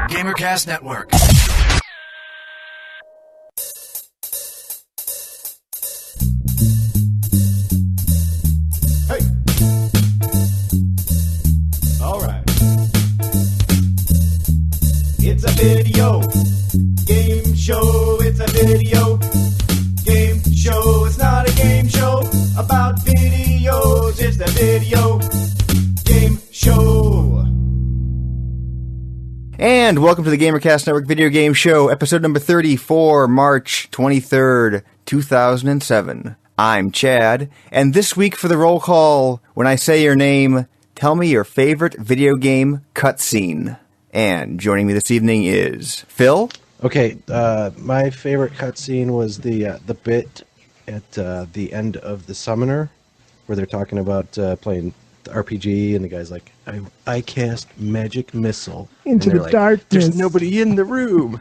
GamerCast Network. Hey. All right. It's a video game show. It's a video game show. It's not a game show about videos. It's a video game show. And welcome to the GamerCast Network Video Game Show, episode number 30 for March 23rd, 2007. I'm Chad, and this week for the roll call, when I say your name, tell me your favorite video game cutscene. And joining me this evening is Phil. Okay, my favorite cutscene was the bit at the end of the Summoner, where they're talking about playing the RPG, and the guy's like, I cast magic missile into the darkness. There's nobody in the room.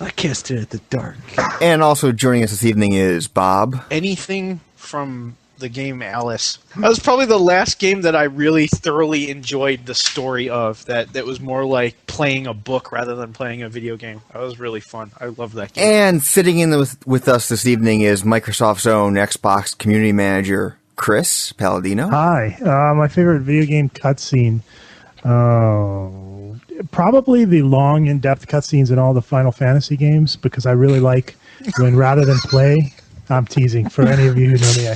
I cast it at the dark. And also joining us this evening is Bob. Anything from the game Alice. That was probably the last game that I really thoroughly enjoyed the story of. That was more like playing a book rather than playing a video game. That was really fun. I love that game. And sitting in with us this evening is Microsoft's own Xbox community manager, Chris Paladino. Hi. My favorite video game cutscene. Probably the long, in-depth cutscenes in all the Final Fantasy games, because I really like when rather than play, I'm teasing for any of you who know me. I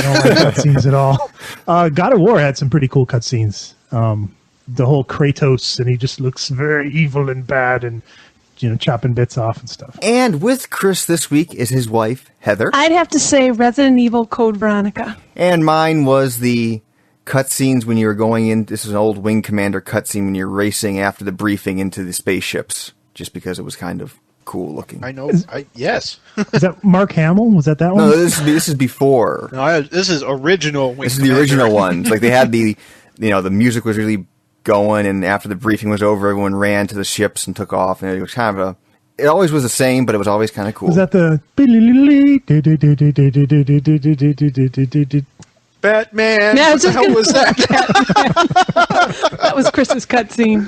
don't like cutscenes at all. God of War had some pretty cool cutscenes. The whole Kratos, and he just looks very evil and bad, and chopping bits off and stuff. And with Chris this week is his wife, Heather. I'd have to say Resident Evil Code Veronica. And mine was the cutscenes when you were going in. This is an old Wing Commander cutscene when you're racing after the briefing into the spaceships, just because it was kind of cool looking. I know. Yes. Is that Mark Hamill? Was that one? No, this is before. No, this is original. This is the original ones. Like they had the music was really going, and after the briefing was over, everyone ran to the ships and took off, and it was kind of it always was the same, but it was always kind of cool. Was that the Batman? Yeah, what the hell was that? That was Chris's cutscene.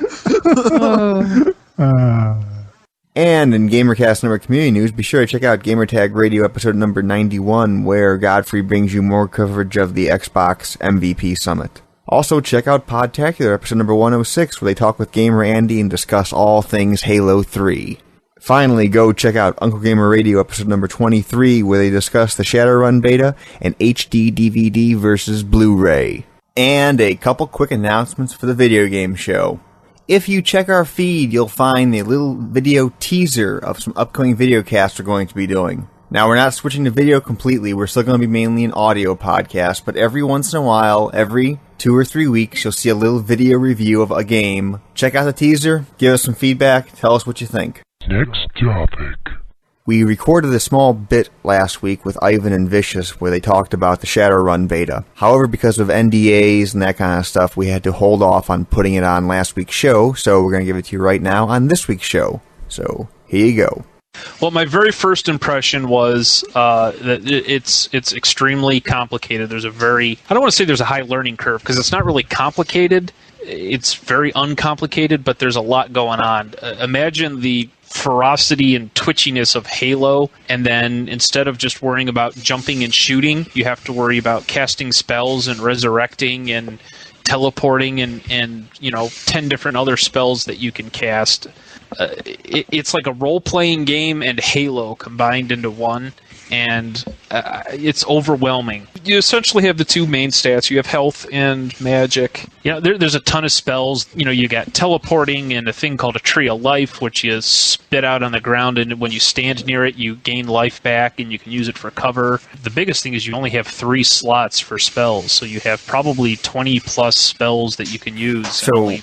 And in GamerCast Network Community News, be sure to check out Gamertag Radio episode number 91, where Godfrey brings you more coverage of the Xbox MVP Summit. Also, check out Podtacular episode number 106, where they talk with Gamer Andy and discuss all things Halo 3. Finally, go check out UncleGamer Radio episode number 23, where they discuss the Shadowrun beta and HD DVD versus Blu-ray. And a couple quick announcements for the video game show. If you check our feed, you'll find a little video teaser of some upcoming videocasts we're going to be doing. Now, we're not switching to video completely. We're still going to be mainly an audio podcast, but every once in a while, every 2 or 3 weeks, you'll see a little video review of a game. Check out the teaser, give us some feedback, tell us what you think. Next topic. We recorded a small bit last week with Ivan and Vicious where they talked about the Shadowrun beta. However, because of NDAs and that kind of stuff, we had to hold off on putting it on last week's show, so we're going to give it to you right now on this week's show. So, here you go. Well, my very first impression was that it's extremely complicated. There's I don't want to say there's a high learning curve, because it's not really complicated. It's very uncomplicated, but there's a lot going on. Imagine the ferocity and twitchiness of Halo, and then instead of just worrying about jumping and shooting, you have to worry about casting spells and resurrecting and teleporting and 10 different other spells that you can cast. It's like a role-playing game and Halo combined into one, and it's overwhelming. You essentially have the two main stats. You have health and magic. There's a ton of spells. You got teleporting and a thing called a Tree of Life, which you spit out on the ground, and when you stand near it, you gain life back, and you can use it for cover. The biggest thing is you only have 3 slots for spells, so you have probably 20-plus spells that you can use. So,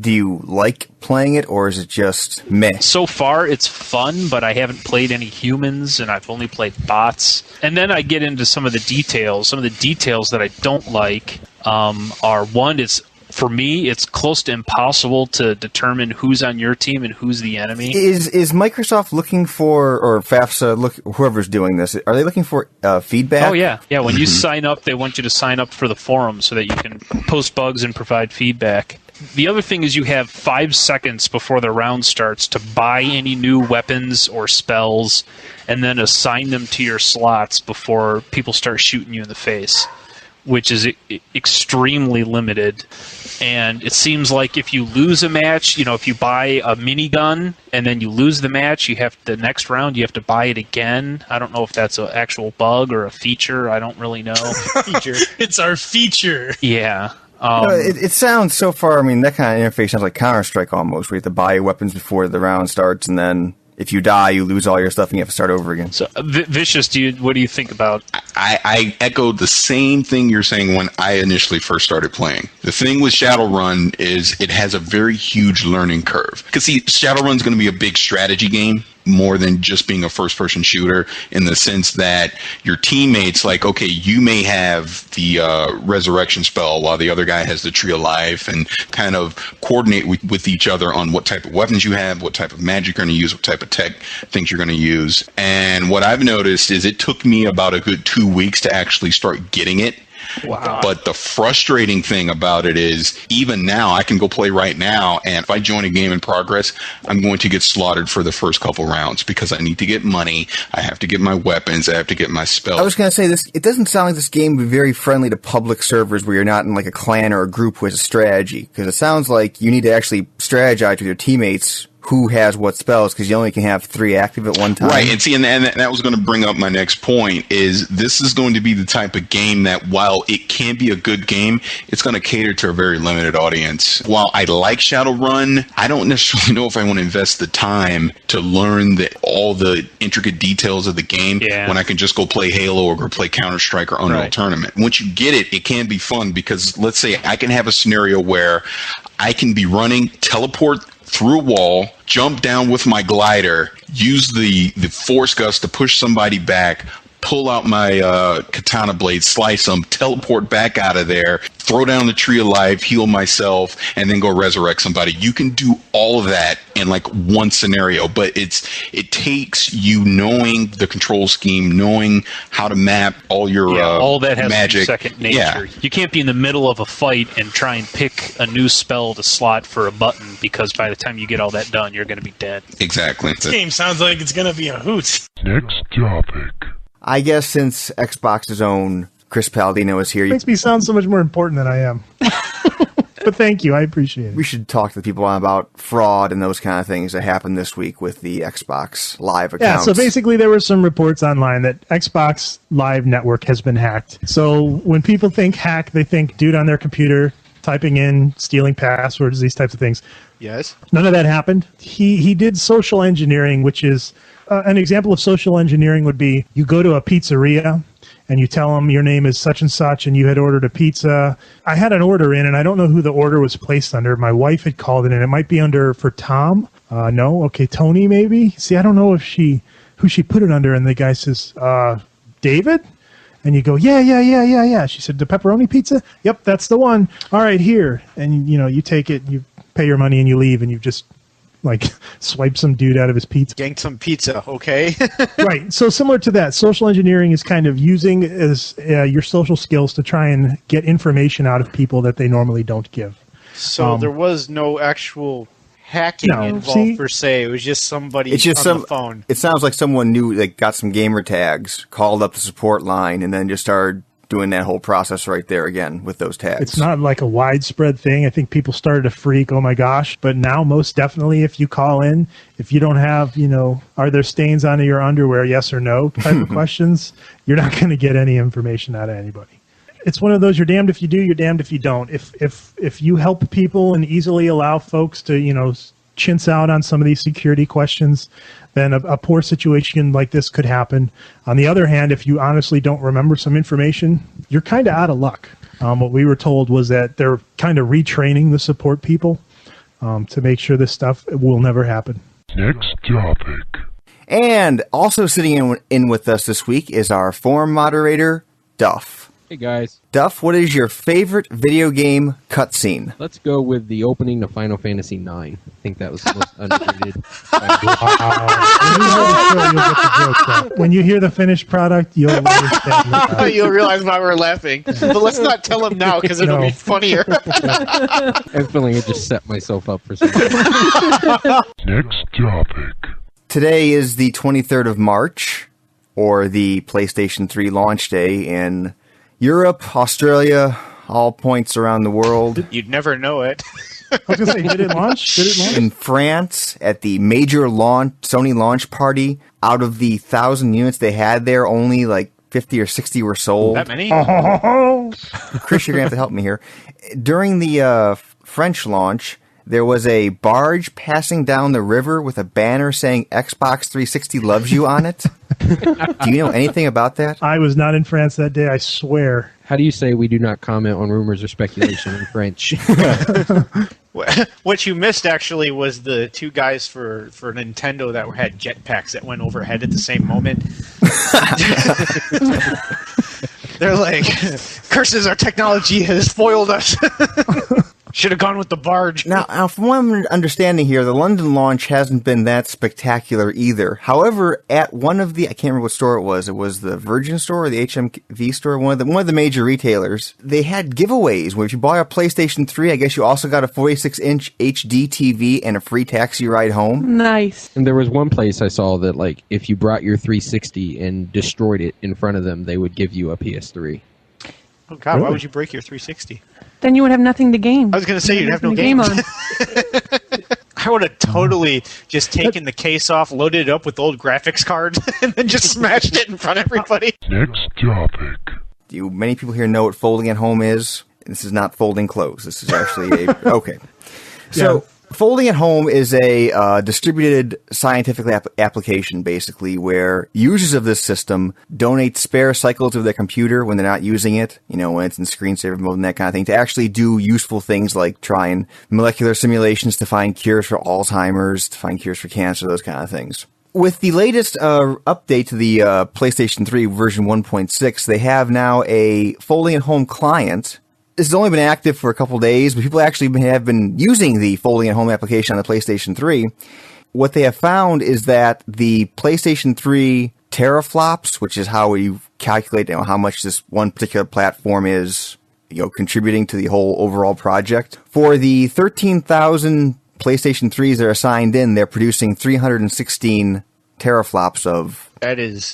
do you like playing it, or is it just meh? So far, it's fun, but I haven't played any humans, and I've only played bots. And then I get into some of the details. Some of the details that I don't like are, one, for me, it's close to impossible to determine who's on your team and who's the enemy. Is Microsoft looking for, or FAFSA, whoever's doing this, are they looking for feedback? Oh, yeah. When you sign up, they want you to sign up for the forum so that you can post bugs and provide feedback. The other thing is you have 5 seconds before the round starts to buy any new weapons or spells and then assign them to your slots before people start shooting you in the face, which is extremely limited. And it seems like if you lose a match, if you buy a minigun and then you lose the match, the next round you have to buy it again. I don't know if that's an actual bug or a feature. I don't really know. Feature. It's our feature. Yeah. It sounds so far, that kind of interface sounds like Counter-Strike almost, where you have to buy weapons before the round starts, and then if you die, you lose all your stuff and you have to start over again. So, Vicious, what do you think about? I echoed the same thing you're saying when I initially first started playing. The thing with Shadowrun is it has a very huge learning curve. Because see, Shadowrun's going to be a big strategy game, more than just being a first-person shooter, in the sense that your teammates, like, okay, you may have the resurrection spell while the other guy has the tree of life, and kind of coordinate with each other on what type of weapons you have, what type of magic you're going to use, what type of tech things you're going to use. And what I've noticed is it took me about a good 2 weeks to actually start getting it. Wow. But the frustrating thing about it is, even now, I can go play right now, and if I join a game in progress, I'm going to get slaughtered for the first couple rounds because I need to get money, I have to get my weapons, I have to get my spells. I was going to say, it doesn't sound like this game would be very friendly to public servers where you're not in like a clan or a group with a strategy, because it sounds like you need to actually strategize with your teammates who has what spells, because you only can have 3 active at one time. Right, and see, and that was going to bring up my next point, is this is going to be the type of game that, while it can be a good game, it's going to cater to a very limited audience. While I like Shadowrun, I don't necessarily know if I want to invest the time to learn all the intricate details of the game when I can just go play Halo or go play Counter-Strike or Unreal Tournament. Once you get it, it can be fun, because let's say I can have a scenario where I can be running, teleport through a wall, jump down with my glider, use the force gust to push somebody back, pull out my katana blade, slice them, teleport back out of there, throw down the tree of life, heal myself, and then go resurrect somebody. You can do all of that in like one scenario, but it takes you knowing the control scheme, knowing how to map all your all that has magic. Second nature. Yeah. You can't be in the middle of a fight and try and pick a new spell to slot for a button, because by the time you get all that done, you're going to be dead. Exactly. This game sounds like it's going to be a hoot. Next topic. I guess since Xbox's own Chris Paladino is here, Makes me sound so much more important than I am. But thank you, I appreciate it. we should talk to the people about fraud and those kind of things that happened this week with the Xbox Live accounts. Yeah, so basically there were some reports online that Xbox Live Network has been hacked. So when people think hack, they think dude on their computer typing in, stealing passwords, these types of things. Yes. None of that happened. He did social engineering, which is an example of social engineering would be you go to a pizzeria and you tell them your name is such and such and you had ordered a pizza. I had an order in and I don't know who the order was placed under. My wife had called it in. It might be under for Tom. No? Okay, Tony maybe? See, I don't know who she put it under, and the guy says, David? And you go, yeah. She said, the pepperoni pizza? Yep, that's the one. All right, here. And, you take it, you pay your money, and you leave, and you just, swipe some dude out of his pizza. Ganked some pizza, okay? Right. So similar to that, social engineering is kind of using your social skills to try and get information out of people that they normally don't give. So there was no actual hacking involved, per se. It was just somebody on the phone. It sounds like someone knew, got some gamer tags, called up the support line, and then just started doing that whole process right there again with those tags. It's not like a widespread thing. I think people started to freak, oh my gosh. But now, most definitely, if you call in, if you don't have, are there stains on your underwear, yes or no, type of questions, you're not going to get any information out of anybody. It's one of those, you're damned if you do, you're damned if you don't. If you help people and easily allow folks to, chintz out on some of these security questions, then a poor situation like this could happen. On the other hand, if you honestly don't remember some information, you're kind of out of luck. What we were told was that they're kind of retraining the support people to make sure this stuff will never happen. Next topic. And also sitting in with us this week is our forum moderator, Duff. Hey, guys. Duff, what is your favorite video game cutscene? Let's go with the opening to Final Fantasy IX. I think that was the most underrated. When you hear the finished product, you'll understand. You'll realize why we're laughing. But let's not tell them now because it'll be funnier. I'm feeling I just set myself up for something. Next topic. Today is the 23rd of March, or the PlayStation 3 launch day in Europe, Australia, all points around the world. You'd never know it. I was going to say, did it launch? In France, at the major Sony launch party, out of the 1,000 units they had there, only like 50 or 60 were sold. That many? Chris, you're going to have to help me here. During the French launch, there was a barge passing down the river with a banner saying Xbox 360 loves you on it. Do you know anything about that? I was not in France that day, I swear. How do you say we do not comment on rumors or speculation in French? What you missed, actually, was the two guys for Nintendo that had jetpacks that went overhead at the same moment. They're like, curses, our technology has foiled us. Should have gone with the barge. Now, from what I'm understanding here, the London launch hasn't been that spectacular either. However, at one of the, I can't remember what store it was the Virgin store or the HMV store, one of the major retailers, they had giveaways where if you bought a PlayStation 3, I guess you also got a 46-inch HD TV and a free taxi ride home. Nice. And there was one place I saw that, like, if you brought your 360 and destroyed it in front of them, they would give you a PS3. Oh, God, Why would you break your 360? Then you would have nothing to game. I was going to say you'd have no game on. I would have totally just taken the case off, loaded it up with old graphics cards, and then just smashed it in front of everybody. Next topic. Do many people here know what folding at home is? This is not folding clothes. This is actually a... Okay. So... Yeah. Folding at home is a distributed scientific application, basically, where users of this system donate spare cycles of their computer when they're not using it, when it's in screensaver mode and that kind of thing, to actually do useful things like trying molecular simulations to find cures for Alzheimer's, to find cures for cancer, those kind of things. With the latest update to the PlayStation 3 version 1.6, they have now a folding at home client. This has only been active for a couple days, but people actually have been using the folding at home application on the PlayStation 3. What they have found is that the PlayStation 3 teraflops, which is how we calculate how much this one particular platform is, contributing to the whole overall project. For the 13,000 PlayStation 3s that are signed in, they're producing 316 teraflops of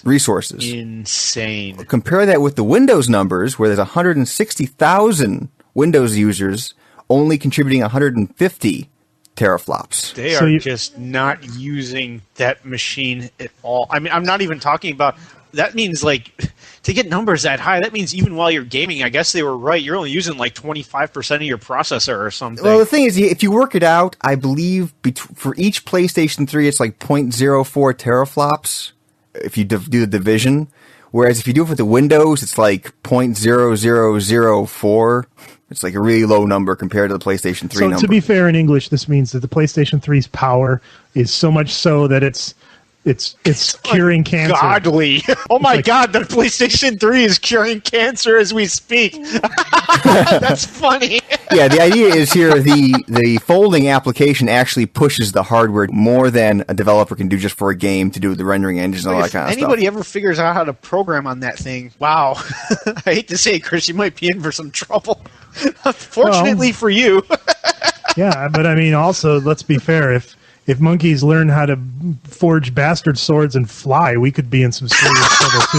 resources. Insane. Compare that with the Windows numbers, where there's 160,000 Windows users only contributing 150 teraflops. They are just not using that machine at all. I mean, I'm not even talking about... That means, to get numbers that high, that means even while you're gaming, I guess they were right, you're only using 25% of your processor or something. Well, the thing is, if you work it out, I believe for each PlayStation 3, it's 0.04 teraflops if you do the division. Whereas if you do it with the Windows, it's 0.0004. It's a really low number compared to the PlayStation 3 number. So to be fair, in English, this means that the PlayStation 3's power is so much so that it's curing cancer. Godly. Oh my God, the PlayStation 3 is curing cancer as we speak. That's funny. Yeah, the idea is here the folding application actually pushes the hardware more than a developer can do just for a game to do the rendering engines and all that kind of stuff. If anybody ever figures out how to program on that thing, wow. I hate to say it, Chris, you might be in for some trouble. Fortunately for you. Yeah, but I mean, also, let's be fair, if monkeys learn how to forge bastard swords and fly, we could be in some serious trouble too.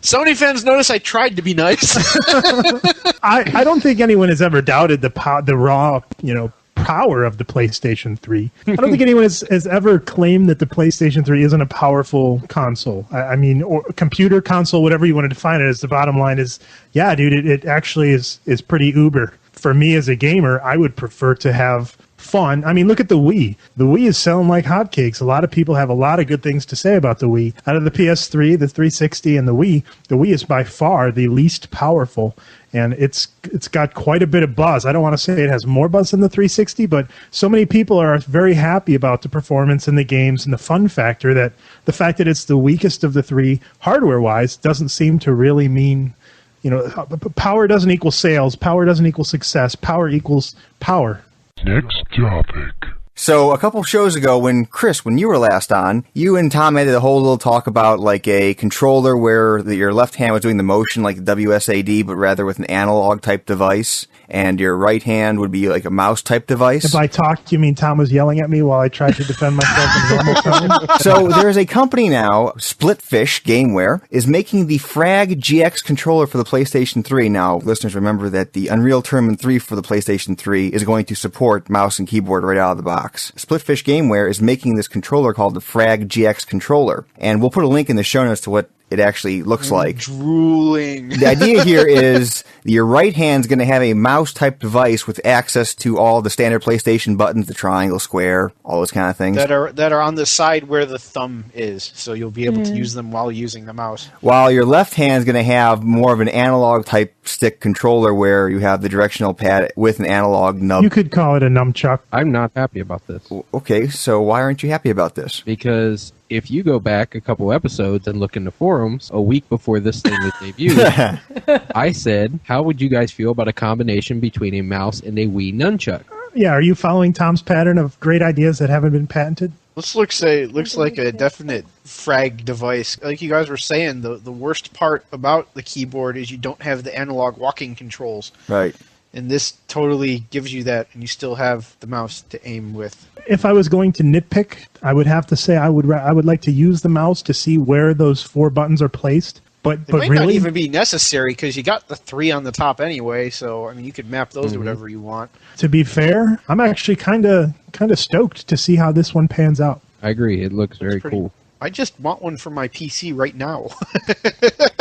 Sony fans notice I tried to be nice. I don't think anyone has ever doubted the raw, power of the PlayStation 3. I don't think anyone has ever claimed that the PlayStation 3 isn't a powerful console. I mean, or computer console, whatever you want to define it as. The bottom line is, yeah, dude, it actually is pretty uber. For me as a gamer, I would prefer to have fun. I mean, look at the Wii. The Wii is selling like hotcakes. A lot of people have a lot of good things to say about the Wii. Out of the PS3, the 360, and the Wii is by far the least powerful, and it's got quite a bit of buzz. I don't want to say it has more buzz than the 360, but so many people are very happy about the performance in the games and the fun factor that the fact that it's the weakest of the three hardware-wise doesn't seem to really mean, power doesn't equal sales, power doesn't equal success, power equals power. Next topic. So a couple shows ago, when you were last on, you and Tom had a whole little talk about like a controller where your left hand was doing the motion like the WSAD, but rather with an analog type device, and your right hand would be like a mouse type device. If I talked, you mean Tom was yelling at me while I tried to defend myself in normal tone? So there's a company now, Splitfish Gameware, is making the Frag GX Controller for the PlayStation 3. Now, listeners, remember that the Unreal Tournament 3 for the PlayStation 3 is going to support mouse and keyboard right out of the box. Splitfish Gameware is making this controller called the Frag GX Controller, and we'll put a link in the show notes to what it actually looks like. Drooling. The idea here is your right hand's going to have a mouse-type device with access to all the standard PlayStation buttons, the triangle, square, all those kind of things. That are on the side where the thumb is, so you'll be able to use them while using the mouse. While your left hand's going to have more of an analog-type stick controller where you have the directional pad with an analog nub. You could call it a nunchuck. I'm not happy about this. Okay, so why aren't you happy about this? Because if you go back a couple episodes and look in the forums, a week before this thing was debuted, I said, how would you guys feel about a combination between a mouse and a Wii nunchuck? Yeah, are you following Tom's pattern of great ideas that haven't been patented? This looks like a definite frag device. Like you guys were saying, the worst part about the keyboard is you don't have the analog walking controls. Right. And this totally gives you that, and you still have the mouse to aim with. If I was going to nitpick, I would have to say I would like to use the mouse to see where those 4 buttons are placed. But It might really, not even be necessary because you got the 3 on the top anyway. So I mean, you could map those to whatever you want. to be fair, I'm actually kind of stoked to see how this one pans out. I agree. It looks very cool. I just want one for my PC right now.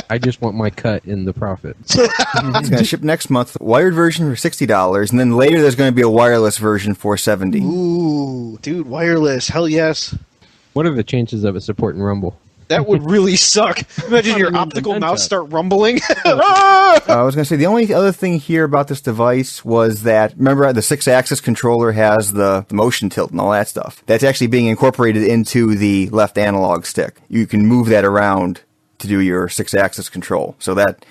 I just want my cut in the profit. It's going to ship next month. Wired version for $60, and then later there's going to be a wireless version for $70. Ooh, dude, wireless, hell yes. What are the chances of it supporting Rumble? That would really suck. Imagine your optical mouse start rumbling. I was going to say, the only other thing here about this device was that, remember, the 6-axis controller has the motion tilt and all that stuff. That's actually being incorporated into the left analog stick. You can move that around to do your 6-axis control, so that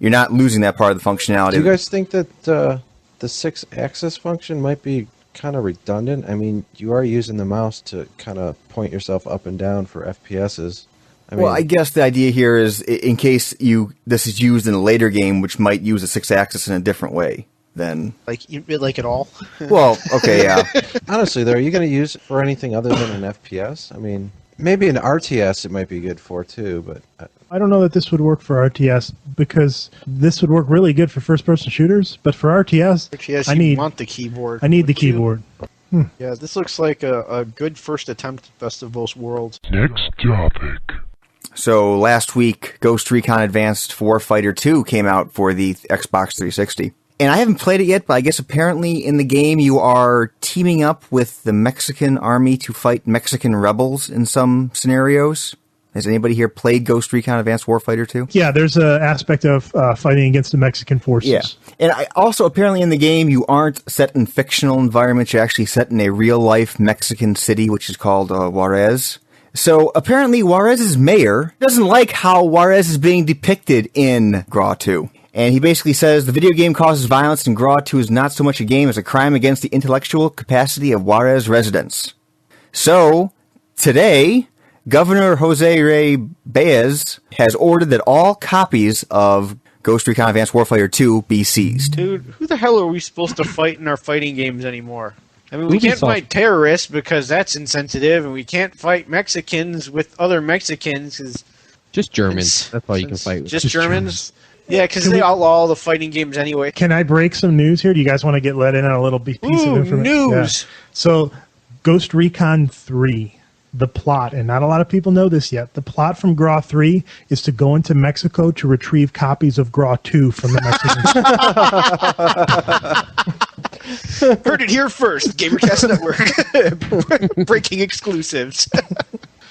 you're not losing that part of the functionality. Do you guys think that the 6-axis function might be kind of redundant? I mean, you are using the mouse to kind of point yourself up and down for FPSs. I guess the idea here is in case this is used in a later game, which might use a 6-axis in a different way, then... Like it all? Well, okay, yeah. Honestly, though, are you going to use it for anything other than an FPS? I mean, maybe an RTS it might be good for, too, but... I don't know that this would work for RTS, because this would work really good for first-person shooters, but for RTS, you want the keyboard. I need the keyboard. Yeah, this looks like a good first attempt at Best of Both Worlds. Next topic. So last week, Ghost Recon Advanced Warfighter 2 came out for the Xbox 360. And I haven't played it yet, but I guess apparently in the game you are teaming up with the Mexican army to fight Mexican rebels in some scenarios. Has anybody here played Ghost Recon Advanced Warfighter 2? Yeah, there's an aspect of fighting against the Mexican forces. Yeah. And also, apparently in the game, you aren't set in fictional environments. You're actually set in a real-life Mexican city, which is called Juarez. So apparently Juarez's mayor doesn't like how Juarez is being depicted in GRAW 2. And he basically says the video game causes violence and GRAW 2 is not so much a game as a crime against the intellectual capacity of Juarez residents. So, today, Governor Jose Ray Baez has ordered that all copies of Ghost Recon Advanced Warfighter 2 be seized. Dude, who the hell are we supposed to fight in our fighting games anymore? I mean, we can't fight terrorists because that's insensitive, and we can't fight Mexicans with other Mexicans. Just Germans. That's all you can fight with. Just Germans? Yeah, because they outlaw all the fighting games anyway. Can I break some news here? Do you guys want to get let in on a little piece of information? News! Yeah. So, Ghost Recon 3, the plot, and not a lot of people know this yet, the plot from GRAW 3 is to go into Mexico to retrieve copies of GRAW 2 from the Mexicans. Heard it here first. GamerCast Network. Breaking exclusives.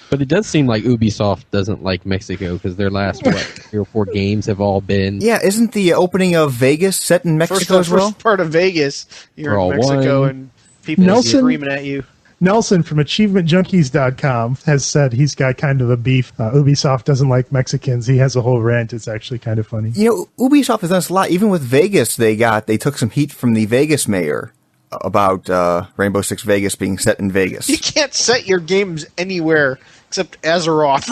But it does seem like Ubisoft doesn't like Mexico because their last 3 or 4 games have all been. Yeah, isn't the opening of Vegas set in Mexico as well? First part of Vegas, you're We're in Mexico all and people Nelson- screaming at you. Nelson from AchievementJunkies.com has said he's got kind of a beef. Ubisoft doesn't like Mexicans. He has a whole rant. It's actually kind of funny. You know, Ubisoft has done this a lot. Even with Vegas, they took some heat from the Vegas mayor about Rainbow Six Vegas being set in Vegas. You can't set your games anywhere except Azeroth.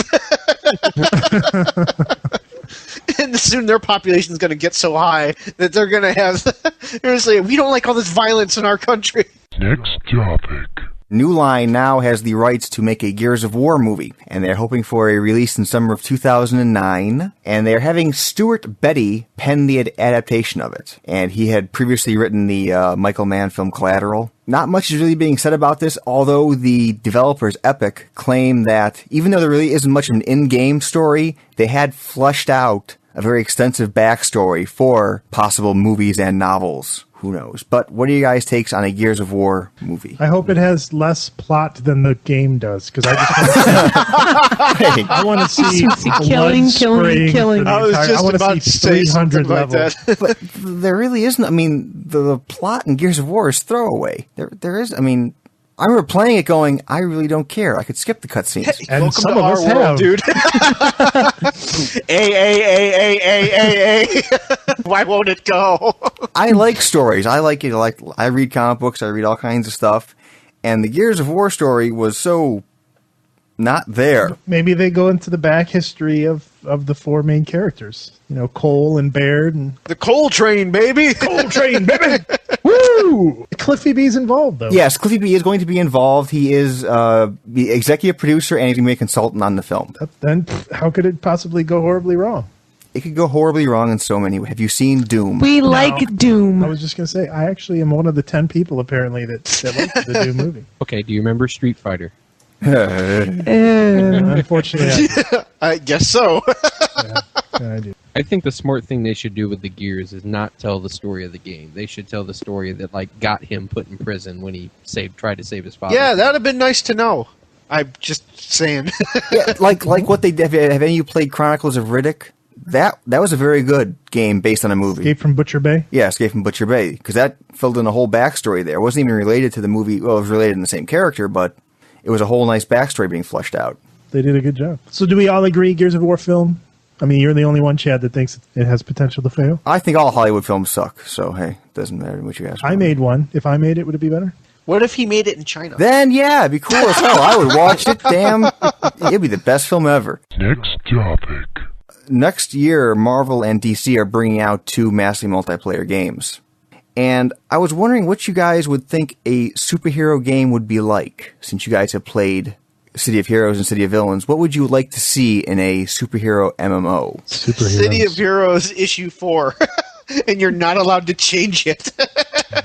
And soon their population is going to get so high that they're going to have... They're going to say, we don't like all this violence in our country. Next topic. New Line now has the rights to make a Gears of War movie, and they're hoping for a release in summer of 2009, and they're having Stuart Betty pen the adaptation of it. And he had previously written the Michael Mann film Collateral. Not much is really being said about this, although the developers, Epic, claim that even though there really isn't much of an in-game story, they had fleshed out a very extensive backstory for possible movies and novels. Who knows? But what are you guys' takes on a Gears of War movie? I hope it has less plot than the game does, because I want to see Killing. I was just about to say something like that. But there really isn't. I mean, the plot in Gears of War is throwaway. There is. I mean, I remember playing it going, I really don't care. I could skip the cutscenes. And Welcome some to of our us world, have. dude. A. Why won't it go? I like stories. I like it. I read comic books. I read all kinds of stuff. And the Gears of War story was so not there. Maybe they go into the back history of the 4 main characters. You know, Cole and Baird and The Coal Train, baby. Coal Train, baby. Woo! Cliffy B's involved, though. Yes, Cliffy B is going to be involved. He is the executive producer and he's going to be a consultant on the film. Then how could it possibly go horribly wrong? It could go horribly wrong in so many ways. Have you seen Doom? We like Doom. I was just going to say, I actually am one of the 10 people, apparently, that like the Doom movie. Okay, do you remember Street Fighter? Unfortunately, I guess so. I do. I think the smart thing they should do with the Gears is not tell the story of the game. They should tell the story that got him put in prison when he tried to save his father. Yeah, that would have been nice to know. I'm just saying. Yeah, like what they have any of you played Chronicles of Riddick? That was a very good game based on a movie. Escape from Butcher Bay? Yeah, Escape from Butcher Bay, because that filled in a whole backstory there. It wasn't even related to the movie. Well, it was related in the same character, but it was a whole nice backstory being fleshed out. They did a good job. So do we all agree Gears of War film? I mean, you're the only one, Chad, that thinks it has potential to fail. I think all Hollywood films suck, so hey, it doesn't matter what you ask. I made one. If I made it, would it be better? What if he made it in China? Then, yeah, it'd be cool as hell. I would watch it, damn. It'd be the best film ever. Next topic. Next year, Marvel and DC are bringing out 2 massively multiplayer games. And I was wondering what you guys would think a superhero game would be like, since you guys have played City of Heroes and City of Villains. What would you like to see in a superhero MMO? City of Heroes issue 4. And you're not allowed to change it.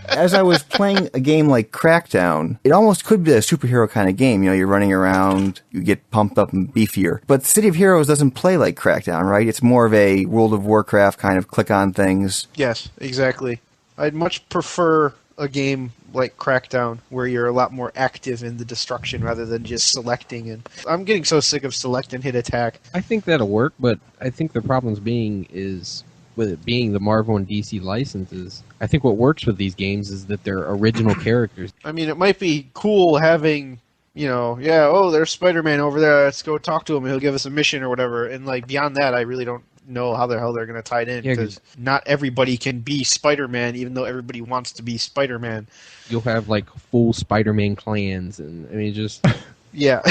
As I was playing a game like Crackdown, it almost could be a superhero kind of game. You know, you're running around, you get pumped up and beefier. But City of Heroes doesn't play like Crackdown, right? It's more of a World of Warcraft kind of click on things. Yes, exactly. I'd much prefer a game like Crackdown, where you're a lot more active in the destruction rather than just selecting. And I'm getting so sick of select and hit attack. I think that'll work, but I think the problems with it being the Marvel and DC licenses, I think what works with these games is that they're original characters. I mean, it might be cool having, there's Spider-Man over there, let's go talk to him, he'll give us a mission or whatever. And beyond that, I really don't know how the hell they're going to tie it in, because not everybody can be Spider-Man, even though everybody wants to be Spider-Man. You'll have full Spider-Man clans, and I mean, just yeah,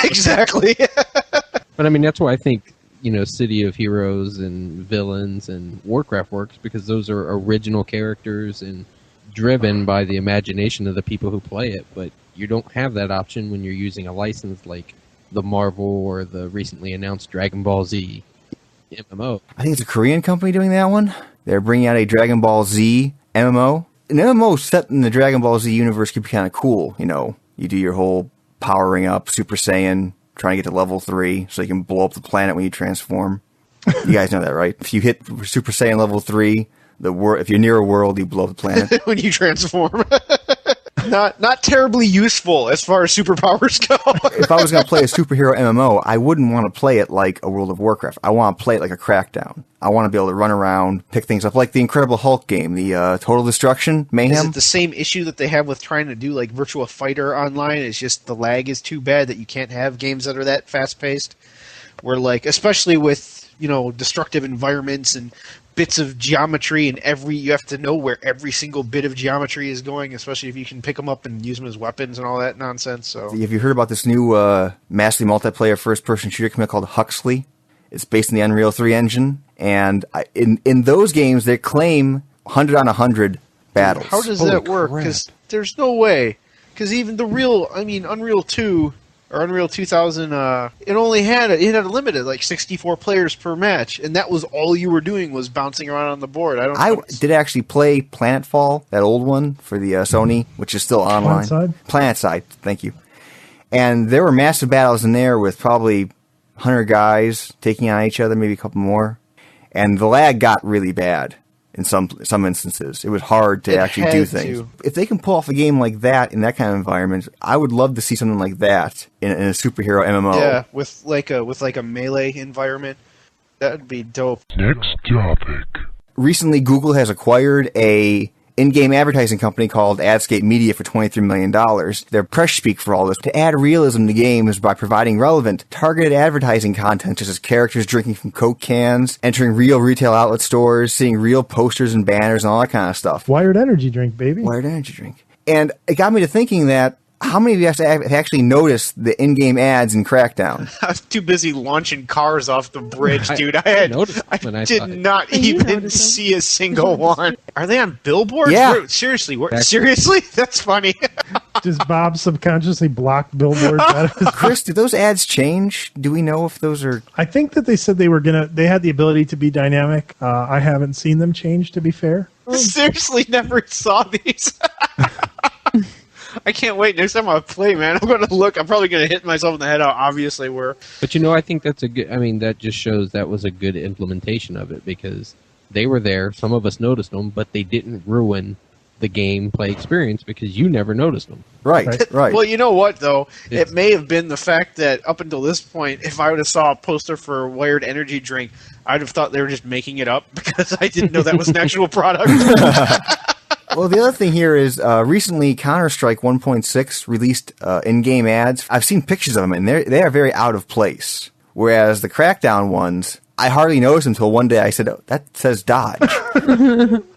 exactly. But I mean, that's why I think City of Heroes and Villains and Warcraft works, because those are original characters and driven by the imagination of the people who play it. But you don't have that option when you're using a license like the Marvel or the recently announced Dragon Ball Z MMO. I think it's a Korean company doing that one. They're bringing out a Dragon Ball Z MMO. An MMO set in the Dragon Ball Z universe could be kind of cool. You do your whole powering up, Super Saiyan, trying to get to level 3 so you can blow up the planet when you transform. You guys know that, right? If you hit Super Saiyan level 3, If you're near a world, you blow up the planet. when you transform. Not terribly useful as far as superpowers go. If I was going to play a superhero MMO, I wouldn't want to play it like a World of Warcraft. I want to play it like a Crackdown. I want to be able to run around, pick things up, like the Incredible Hulk game, the Total Destruction Mayhem. Is it the same issue that they have with trying to do like Virtua Fighter online? It's just the lag is too bad that you can't have games that are that fast-paced? Where, like, especially with, destructive environments and bits of geometry, and you have to know where every single bit of geometry is going, especially if you can pick them up and use them as weapons and all that nonsense. So, have you heard about this new massively multiplayer first-person shooter commit called Huxley? It's based in the Unreal 3 engine, and in those games they claim 100 on 100 battles. How does that work? Because there's no way. Because even Unreal 2 or Unreal 2000, it had a limit of like 64 players per match, and that was all you were doing was bouncing around on the board. I did actually play Planetfall, that old one for the Sony, which is still online. PlanetSide, thank you. And there were massive battles in there with probably 100 guys taking on each other, maybe a couple more, and the lag got really bad. In some instances, it was hard to actually do things. If they can pull off a game like that in that kind of environment, I would love to see something like that in a superhero MMO. Yeah, with like a melee environment, that would be dope. Next topic. Recently, Google has acquired a InGame Advertising company called Adscape Media for $23 million. Their press speak for all this. To add realism to games by providing relevant, targeted advertising content such as characters drinking from Coke cans, entering real retail outlet stores, seeing real posters and banners and all that kind of stuff. Wired energy drink, baby. Wired energy drink. And it got me to thinking that how many of you have actually noticed the in-game ads in Crackdown? I was too busy launching cars off the bridge, dude. I did not even see a single one. Are they on billboards? Yeah. Seriously? Seriously? That's funny. Does Bob subconsciously block billboards out of his... Chris, did those ads change? Do we know if those are... I think that they said they had the ability to be dynamic. I haven't seen them change, to be fair. Seriously, never saw these. I can't wait. Next time I play, man, I'm going to look. I'm probably going to hit myself in the head. Obviously, But I think that's a good. That just shows that was a good implementation of it because they were there. Some of us noticed them, but they didn't ruin the gameplay experience because you never noticed them. Right. Well, you know what though? It may have been the fact that up until this point, if I would have saw a poster for a Wired Energy drink, I'd have thought they were just making it up because I didn't know that was an actual product. Well, the other thing here is recently Counter-Strike 1.6 released in-game ads. I've seen pictures of them, and they are very out of place. Whereas the Crackdown ones, I hardly noticed until one day I said, oh, that says Dodge.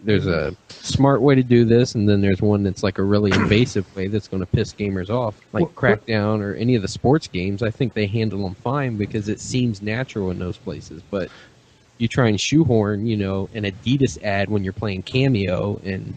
There's a smart way to do this, and then there's one that's like a really invasive way that's going to piss gamers off. Like Crackdown or any of the sports games, I think they handle them fine because it seems natural in those places. But you try and shoehorn, an Adidas ad when you're playing Cameo and...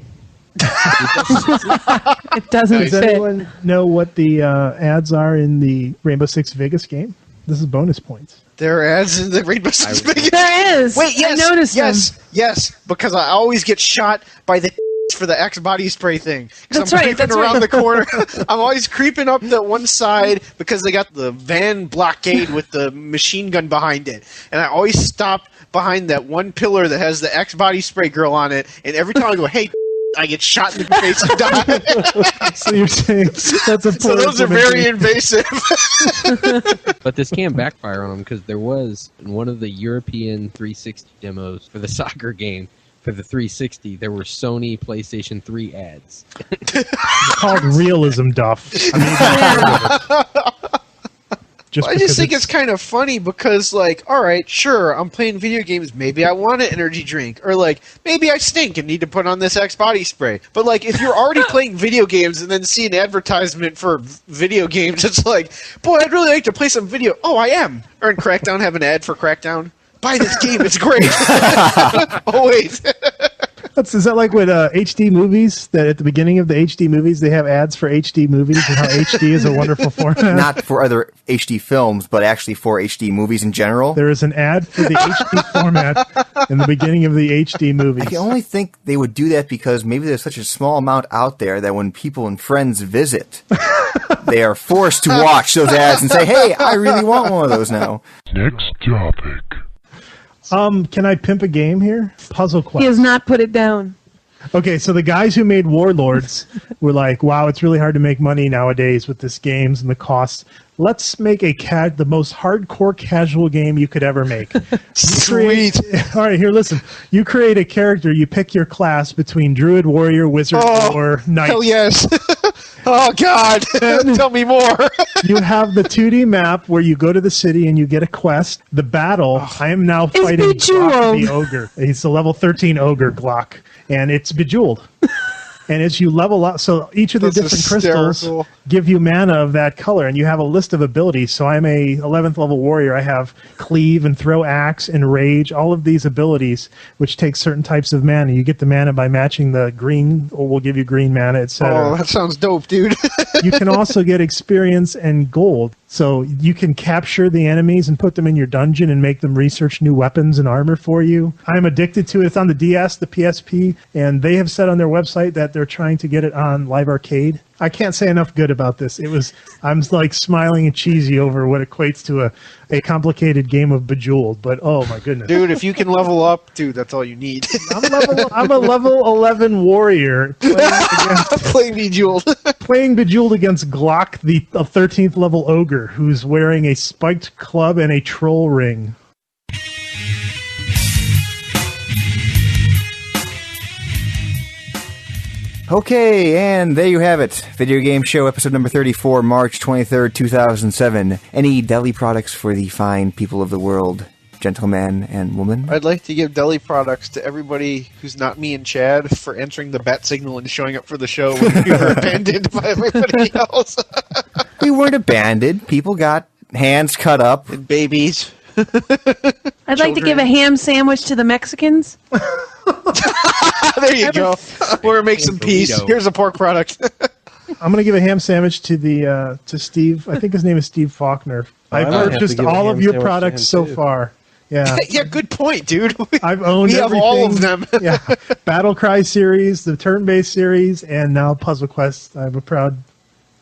It doesn't Does fit. anyone know what the ads are in the Rainbow Six Vegas game? This is bonus points. There are ads in the Rainbow Six Vegas. There is. Wait, yes, I noticed them. yes, because I always get shot by the for the X body spray thing. That's I'm right. creeping around the corner. I'm always creeping up the one side because they got the van blockade with the machine gun behind it, and I always stop behind that one pillar that has the X body spray girl on it. And every time I go, hey. I get shot in the face and die. So you're saying that's a so those are very invasive. But this can backfire on them because there was in one of the European 360 demos for the soccer game for the 360, there were Sony PlayStation 3 ads. It's called realism, Duff. I just think it's kind of funny because, like, all right, sure, I'm playing video games. Maybe I want an energy drink. Or, like, maybe I stink and need to put on this X body spray. But, like, if you're already playing video games and then see an advertisement for video games, it's like, boy, I'd really like to play some video. Oh, I am. Or in Crackdown, have an ad for Crackdown. Buy this game, it's great. Always. Is that like with HD movies, that at the beginning of the HD movies, they have ads for HD movies and how HD is a wonderful format? Not for other HD films, but actually for HD movies in general. There is an ad for the HD format in the beginning of the HD movies. I can only think they would do that because maybe there's such a small amount out there that when people and friends visit, they are forced to watch those ads and say, hey, I really want one of those now. Next topic. Can I pimp a game here? Puzzle Quest. He has not put it down. Okay, so the guys who made Warlords were like, wow, it's really hard to make money nowadays with this games and the costs. Let's make the most hardcore casual game you could ever make. Sweet. All right, here, listen. You create a character, you pick your class between Druid, Warrior, Wizard, or Knight. Hell yes. Oh, God. Tell me more. You have the 2D map where you go to the city and you get a quest. The battle, I am now fighting Glock the Ogre. He's a level 13 Ogre, Glock. And it's Bejeweled. And as you level up, so each of the different crystals give you mana of that color, and you have a list of abilities. So I'm a 11th level warrior. I have Cleave and Throw Axe and Rage, all of these abilities, which take certain types of mana. You get the mana by matching the green, or we'll give you green mana, etc. Oh, that sounds dope, dude. You can also get experience and gold. So you can capture the enemies and put them in your dungeon and make them research new weapons and armor for you. I'm addicted to it. It's on the DS, the PSP, and they have said on their website that they're trying to get it on Live Arcade. I can't say enough good about this. I'm like smiling and cheesy over what equates to a complicated game of Bejeweled, but oh my goodness. Dude, if you can level up, dude, that's all you need. I'm a level 11 warrior playing Bejeweled. Playing Bejeweled against Glock, the 13th level ogre, who's wearing a spiked club and a troll ring. Okay, and there you have it. Video Game Show, episode number 34, March 23rd, 2007. Any deli products for the fine people of the world, gentleman and woman? I'd like to give deli products to everybody who's not me and Chad for answering the bat signal and showing up for the show when we were abandoned by everybody else. We weren't abandoned. People got hands cut up. And babies. I'd like to give a ham sandwich to the Mexicans. There you go. We're gonna make some peace. Here's a pork product. I'm gonna give a ham sandwich to Steve. I think his name is Steve Faulkner. I've purchased all of your products so far. Yeah. Yeah, good point, dude. I've owned We have everything. all of them. Yeah, Battle Cry series, the turn-based series, and now Puzzle Quest. I'm a proud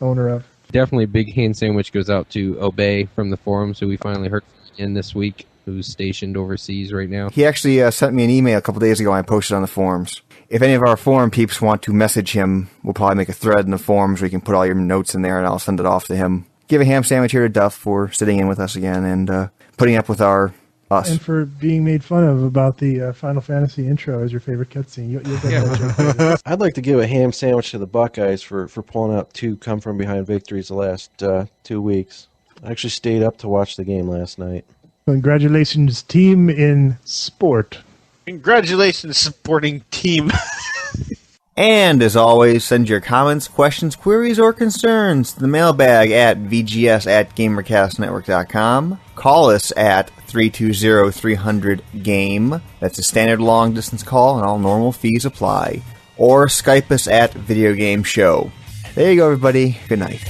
owner of. Definitely a big hand sandwich goes out to Obey from the forums, who we finally heard in this week, who's stationed overseas right now. He actually sent me an email a couple days ago and I posted on the forums. If any of our forum peeps want to message him, we'll probably make a thread in the forums where you can put all your notes in there and I'll send it off to him. Give a ham sandwich here to Duff for sitting in with us again and putting up with us. And for being made fun of about the Final Fantasy intro as your favorite cutscene. You'll get that joke. I'd like to give a ham sandwich to the Buckeyes for pulling out 2 come-from-behind victories the last 2 weeks. I actually stayed up to watch the game last night. Congratulations, team in sport. Congratulations, supporting team. And, as always, send your comments, questions, queries, or concerns to the mailbag at vgs@gamercastnetwork.com. Call us at 320-300-GAME. That's a standard long-distance call, and all normal fees apply. Or Skype us at Video Game Show. There you go, everybody. Good night.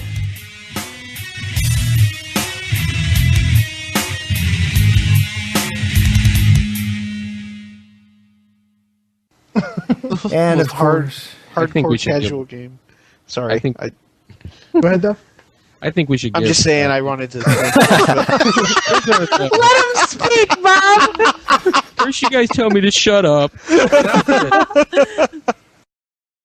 And of course, hardcore casual game. Sorry. Go ahead, Duff. I think we should I'm give... just saying I wanted to... Let him speak, Bob! First you guys tell me to shut up.